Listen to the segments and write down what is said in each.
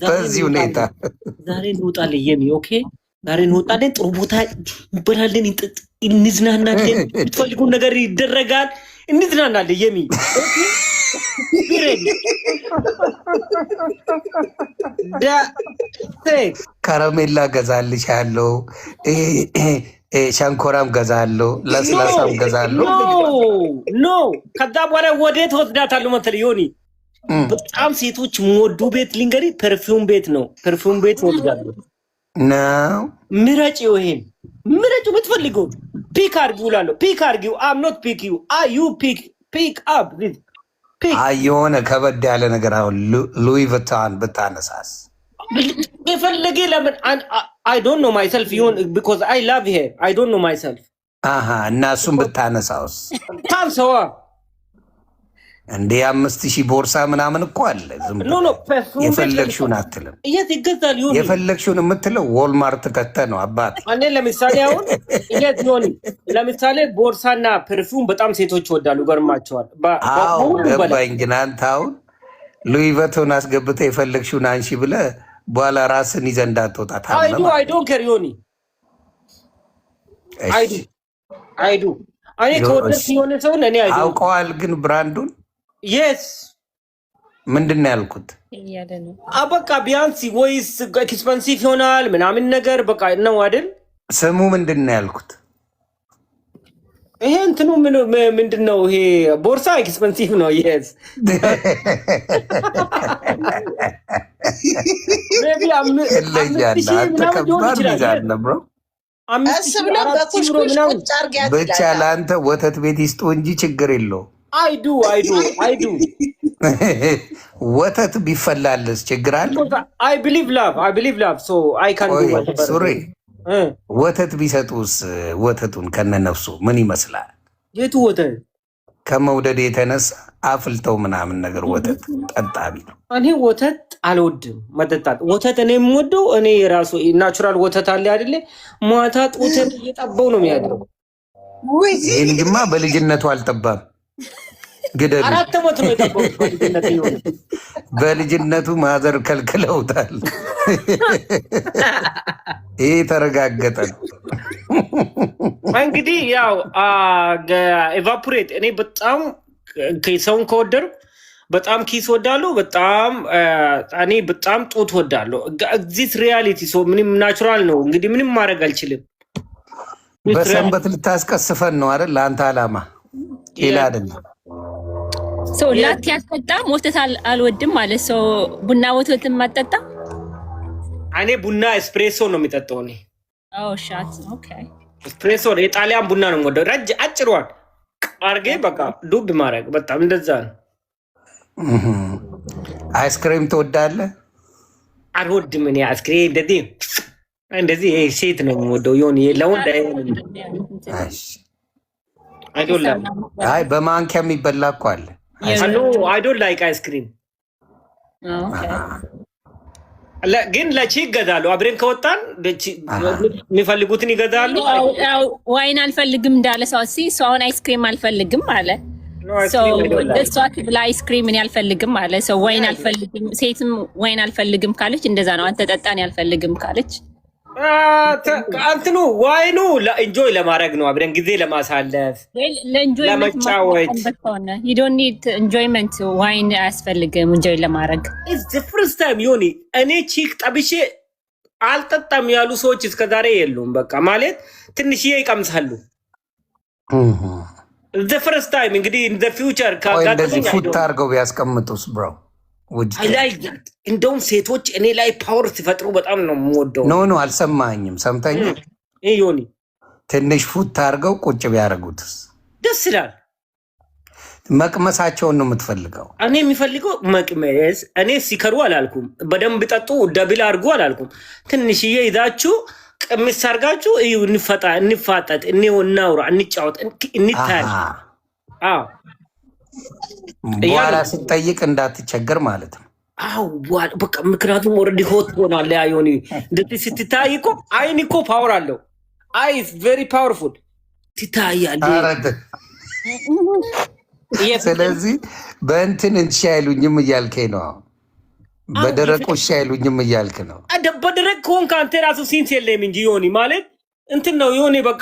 በዚህ ሁኔታ ዛሬ እንወጣለን የሚ ኦኬ ዛሬ እንወጣለን ጥሩ ቦታ እንበላለን እንዝናናለን የምትፈልጉን ነገር ይደረጋል እንዝናናለን የሚ ከረሜላ ገዛልሻለሁ ሸንኮራም ገዛለሁ ለስላሳም ገዛለሁ ኖ ከዛ በኋላ ወዴት ወስዳታለሁ መሰለኝ ዮኒ በጣም ሴቶች ወዱ ቤት ሊንገሪ ፐርፊውም ቤት ነው ፐርፊውም ቤት ወስዳለሁ ነው ምረጪው ይሄን ምረጪው የምትፈልገው ፒክ አድርጊው እላለሁ ፒክ አድርጊው አም ኖት ፒክ ዩ ዩ ፒክ አፕ የሆነ ከበድ ያለ ነገር አሁን ሉዊ ቪቶን ብታነሳስ የፈለገ ለምን I don't know myself because I love her I don't know myself እና እሱም ብታነሳውስ ታንሰዋ እንዴ 5000 ቦርሳ ምናምን እኮ አለ ዝም የፈለግሽውን አትልም የት ይገዛል ይሁን የፈለግሽውን የምትለው ዎልማርት ከተተ ነው አባት እኔ ለምሳሌ አሁን የት ይሁን ለምሳሌ ቦርሳና ፐርፊውም በጣም ሴቶች ይወዳሉ ገርማቸዋል ገባኝ ግን አንተ አሁን ሉዊ ቪቶን አስገብተህ የፈለግሽውን አንሺ ብለህ በኋላ ራስን ይዘህ እንዳትወጣ ታመማ I don't care ዮኒ I do እኔ ከወደድኩ የሆነ ሰው እኔ አውቀዋል ግን ብራንዱን yes ምንድን ነው ያልኩት በቃ ቢያንስ ወይስ ኤክስፐንሲቭ ይሆናል ምናምን ነገር በቃ ነው አይደል ስሙ ምንድን ነው ያልኩት ይሄ እንትኑ ምንድን ነው ይሄ ቦርሳ ኤክስፐንሲቭ ነው yes ብቻ ለአንተ ወተት ቤት ይስጡ እንጂ ችግር የለው I do ወተት ቢፈላለስ ችግር አለ I believe love so I can do whatever ሱሪ ወተት ቢሰጡስ ወተቱን ከነነፍሱ ምን ይመስላል የቱ ወተት ከመውደድ የተነሳ አፍልተው ምናምን ነገር ወተት ጠጣቢ ነው እኔ ወተት አልወድም መጠጣት ወተት እኔ የምወደው እኔ ራሱ ናቹራል ወተት አለ አይደለ ማታ ጡትን እየጠባው ነው የሚያደርገው ይሄን ግማ በልጅነቱ አልጠባም ግደሉ 4 ዓመት ነው የጠባው በልጅነቱ ማዘር ከልክለውታል ይሄ ተረጋገጠ እንግዲህ ያው ኤቫፖሬት እኔ በጣም ከሰውን ከወደር በጣም ኪስ ወዳለሁ በጣም እኔ በጣም ጡት ወዳለሁ ዚስ ሪያሊቲ ሶ ምንም ናቹራል ነው እንግዲህ ምንም ማድረግ አልችልም በሰንበት ልታስቀስፈን ነው አይደል ለአንተ አላማ ሌላ አይደለም ሶ ላቲ ያስጠጣ ወተት አልወድም ማለት ሶ ቡና ወተት ማጠጣ እኔ ቡና ኤስፕሬሶ ነው የሚጠጣው እኔ ሻት ኦኬ ኤስፕሬሶ የጣሊያን ቡና ነው ወደ ረጅ አጭሯል አርጌ በቃ ዱብ ማድረግ በጣም እንደዛ ነው አይስክሪም ትወዳለህ አልወድም እኔ አይስክሪም እንደዚህ ሴት ነው የምወደው ዮኒ ለወንድ አይዶላም አይ በማንኪያ የሚበላ እኮ አለ I don't like ice cream ግን ለቺ ይገዛሉ አብረን ከወጣን የሚፈልጉትን ይገዛሉ ዋይን አልፈልግም እንዳለ ሰው አሁን አይስክሪም አልፈልግም አለ ደሷት ብላ አይስክሪምን ያልፈልግም አለ ሰው ዋይን አልፈልግም ሴትም ዋይን አልፈልግም ካለች እንደዛ ነው አንተ ጠጣን ያልፈልግም ካለች አንተኑ ዋይኑ ለኢንጆይ ለማድረግ ነው አብረን ጊዜ ለማሳለፍ ለመጫወት you don't need enjoyment ዋይን አያስፈልግም ኢንጆይ ለማድረግ it's the first time ዮኒ እኔ ቺክ ጠብሼ አልጠጣም ያሉ ሰዎች እስከዛሬ የሉም በቃ ማለት ትንሽዬ ይቀምሳሉ the first time እንግዲህ in the future እንደዚህ ፉት አድርገው ቢያስቀምጡስ ብሮ እንደውም ሴቶች እኔ ላይ ፓወር ሲፈጥሩ በጣም ነው የምወደው ኖ አልሰማኝም ሰምተኛ ዮኒ ትንሽ ፉት አድርገው ቁጭ ቢያደርጉትስ ደስ ይላል መቅመሳቸውን ነው የምትፈልገው እኔ የሚፈልገው መቅመስ እኔ ሲከሩ አላልኩም በደንብ ጠጡ ደብል አድርጉ አላልኩም ትንሽዬ ይዛችሁ ቅምስ አድርጋችሁ እዩ እንፋጠጥ እናውራ እንጫወት እንታይ በኋላ ስትጠይቅ እንዳትቸገር ማለት ነው አው በቃ ምክንያቱም ኦሬዲ ሆት ሆናል ዮኒ እንደዚህ ስትታይ እኮ አይን እኮ ፓወር አለው አይ ኢዝ ቬሪ ፓወርፉል ትታያለህ ስለዚህ በእንትን እንሻይሉኝም እያልከኝ ነው በደረቁ እሺ አይሉኝም እያልክ ነው። በደረቅ ከሆንክ አንተ ራሱ ሲንስ የለም እንጂ ዮኒ ማለት እንትን ነው። ዮኒ በቃ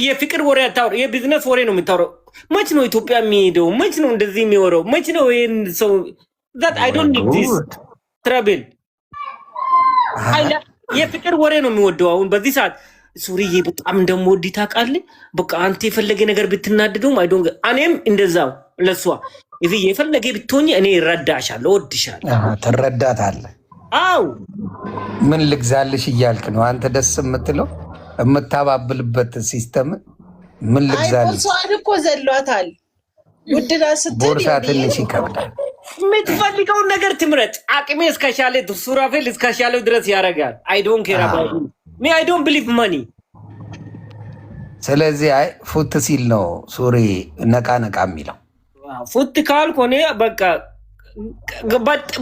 የፍቅር ወሬ አታውራ፣ የቢዝነስ ወሬ ነው የምታወራው። መች ነው ኢትዮጵያ የሚሄደው? መች ነው እንደዚህ የሚወራው? መች ነው ይሄን ሰው that I don't need this trouble የፍቅር ወሬ ነው የሚወደው። አሁን በዚህ ሰዓት ሱሪዬ በጣም እንደምወድ ታውቃለህ። በቃ አንተ የፈለገ ነገር ብትናደደውም አይዶን እኔም እንደዛው ለሷ ይሄ የፈለገ ብትሆኝ እኔ እረዳሻለሁ፣ እወድሻለሁ። ትረዳታለህ? አው ምን ልግዛልሽ እያልክ ነው አንተ ደስ የምትለው የምታባብልበት ሲስተም ምን ልግዛልሽ? ቦርሳዋን እኮ ዘሏታል። ውድና ስትል ቦርሳ ትንሽ ይከብዳል። የምትፈልገውን ነገር ትምረጥ። አቅሜ እስከሻለ ሱራፌል እስከሻለው ድረስ ያደርጋል። አይ ዶንት ኬር አባውት ሚ አይ ዶንት ቢሊቭ ማኒ። ስለዚህ አይ ፉት ሲል ነው ሱሪ ነቃ ነቃ የሚለው። ፉት ካልኩ እኔ በቃ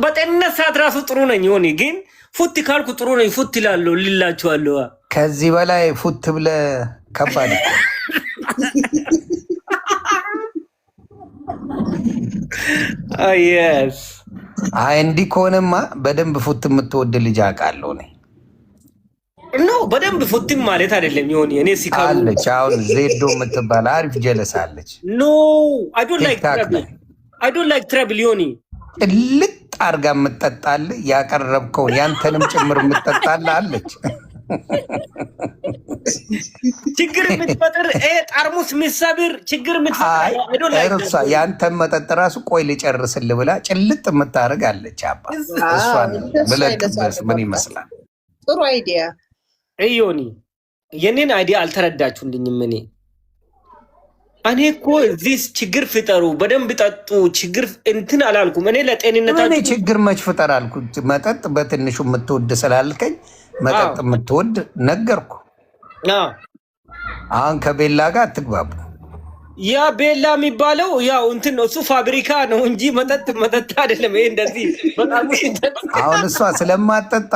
በጤንነት ሰዓት ራሱ ጥሩ ነኝ። ሆኔ ግን ፉት ካልኩ ጥሩ ነኝ። ፉት ይላለሁ ልላችኋለሁ። ከዚህ በላይ ፉት ብለህ ከባድ yes አይ እንዲህ ከሆነማ በደንብ ፉት የምትወድ ልጅ አውቃለሁ እኔ። ኖ በደንብ ፉትም ማለት አይደለም። ይሆን እኔ ሲካሉ አለች አሁን ዜዶ የምትባል አሪፍ ጀለስ አለች። ኖ አይ ዶንት ላይክ ትራብል ዮኒ ልጥ አርጋ የምትጠጣል ያቀረብከውን ያንተንም ጭምር የምትጠጣል አለች። ችግር የምትፈጥር ጠርሙስ የሚሰብር ችግር የምትፈጥር ያንተን መጠጥ ራሱ ቆይ ልጨርስልህ ብላ ጭልጥ የምታደርግ አለች። አባ እሷን ብለቅበስ ምን ይመስላል? ጥሩ አይዲያ ዮኒ። የኔን አይዲያ አልተረዳችሁልኝም። እኔ እኮ እዚህ ችግር ፍጠሩ፣ በደንብ ጠጡ፣ ችግር እንትን አላልኩም። እኔ ለጤንነታችሁ ችግር መች ፍጠር አልኩ። መጠጥ በትንሹ የምትወድ ስላልከኝ መጠጥ የምትወድ ነገርኩ። አሁን ከቤላ ጋር አትግባቡ። ያ ቤላ የሚባለው ያው እንትን እሱ ፋብሪካ ነው እንጂ መጠጥ አይደለም። ይሄ እንደዚህ በጣም አሁን እሷ ስለማጠጣ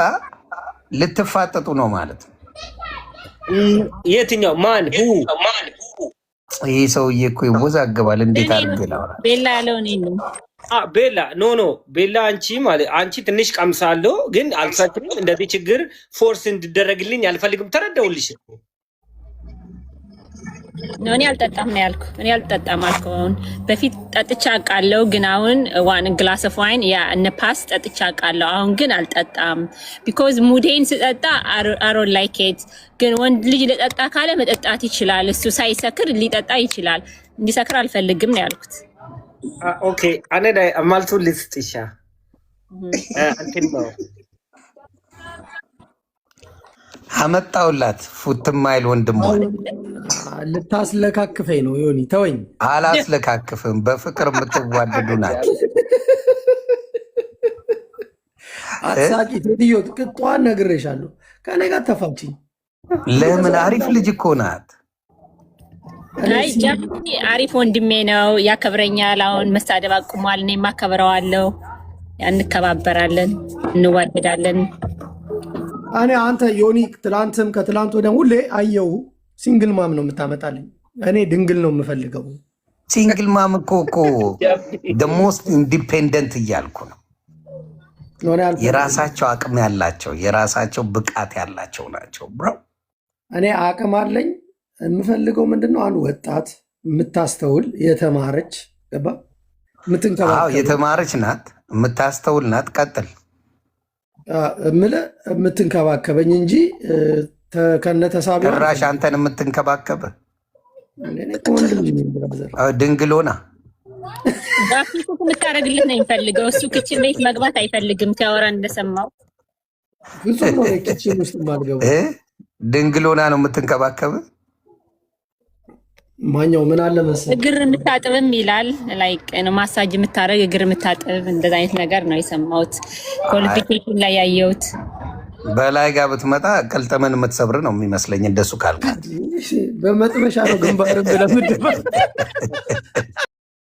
ልትፋጠጡ ነው ማለት ነው። የትኛው ማን ይህ ሰውዬ እኮ ይወዛገባል። እንዴት አድርገህ ላውራ? ቤላ ያለው እኔ ነው። ቤላ ኖ ቤላ አንቺ ማለት አንቺ ትንሽ ቀምሳለሁ ግን አልፈትንም። እንደዚህ ችግር ፎርስ እንድደረግልኝ አልፈልግም። ተረዳውልሽ። እኔ አልጠጣም ነው ያልኩ። እኔ አልጠጣም አልኩ። አሁን በፊት ጠጥቻ አውቃለሁ፣ ግን አሁን ዋን ግላስ ኦፍ ዋይን ያ እነ ፓስ ጠጥቻ አውቃለሁ። አሁን ግን አልጠጣም። ቢኮዝ ሙዴን ስጠጣ አሮን ላይክ ኢት። ግን ወንድ ልጅ ለጠጣ ካለ መጠጣት ይችላል። እሱ ሳይሰክር ሊጠጣ ይችላል። እንዲሰክር አልፈልግም ነው ያልኩት። ኦኬ አነ ማልቱ ልስጥሻ እንትን ነው አመጣውላት ፉት ማይል ወንድሟ ልታስለካክፈኝ ነው ዮኒ፣ ተወኝ። አላስለካክፍም። በፍቅር የምትዋደዱ ናቸው። አሳቂ ቴዲዮ ቅጧን ነግሬሻለሁ። ከኔ ጋር ተፋችኝ። ለምን? አሪፍ ልጅ እኮ ናት። አሪፍ ወንድሜ ነው፣ ያከብረኛል። አሁን መሳደብ አቁሟል። እኔ ማከብረዋለሁ። እንከባበራለን፣ እንዋደዳለን። እኔ አንተ ዮኒ ትላንትም ከትላንት ወዲያም ሁሌ አየው ሲንግል ማም ነው የምታመጣልኝ። እኔ ድንግል ነው የምፈልገው። ሲንግል ማም እኮ ሞስት ኢንዲፔንደንት እያልኩ ነው። የራሳቸው አቅም ያላቸው የራሳቸው ብቃት ያላቸው ናቸው። ብሮ እኔ አቅም አለኝ። የምፈልገው ምንድነው? አንድ ወጣት የምታስተውል የተማረች ገባ የምትንከባከብ የተማረች ናት፣ የምታስተውል ናት። ቀጥል የምትንከባከበኝ እንጂ ከነተሳቢ ጭራሽ አንተን የምትንከባከብ ድንግሎና ዳፊቱ የምታደርግልን ነው የሚፈልገው። እሱ ክችን ቤት መግባት አይፈልግም። ከወራ እንደሰማው ኪችን ውስጥ ማልገባ ድንግሎና ነው የምትንከባከብ። ማኛው ምን አለ መሰለህ እግር የምታጥብም ይላል። ላይክ ማሳጅ የምታደርግ እግር የምታጥብ እንደዛ አይነት ነገር ነው የሰማሁት። ኳሊፊኬሽን ላይ ያየሁት። በላይ ጋር ብትመጣ ቀልጠመን የምትሰብር ነው የሚመስለኝ። እንደሱ ካልካት በመጥበሻ ነው ግንባር ብለህ